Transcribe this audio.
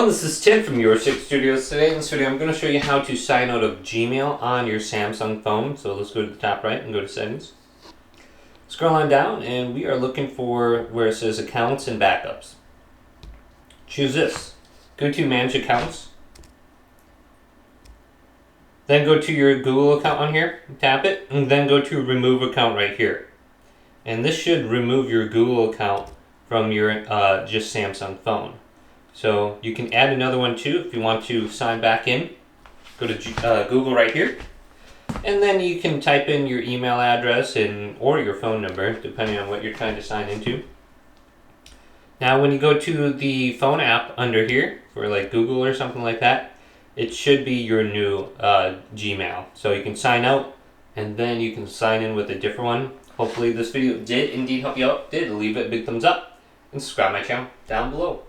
everyone, this is Tim from YourSix Studios. Today in this video I'm going to show you how to sign out of Gmail on your Samsung phone. So let's go to the top right and go to settings. Scroll on down and we are looking for where it says accounts and backups. Choose this. Go to manage accounts. Then go to your Google account on here, tap it, and then go to remove account right here. And this should remove your Google account from your just Samsung phone. So you can add another one too if you want to sign back in. Go to Google right here, and then you can type in your email address or your phone number depending on what you're trying to sign into. Now when you go to the phone app under here for like Google or something like that, it should be your new Gmail. So you can sign out and then you can sign in with a different one. Hopefully this video did indeed help you out. Leave it a big thumbs up and subscribe to my channel down below.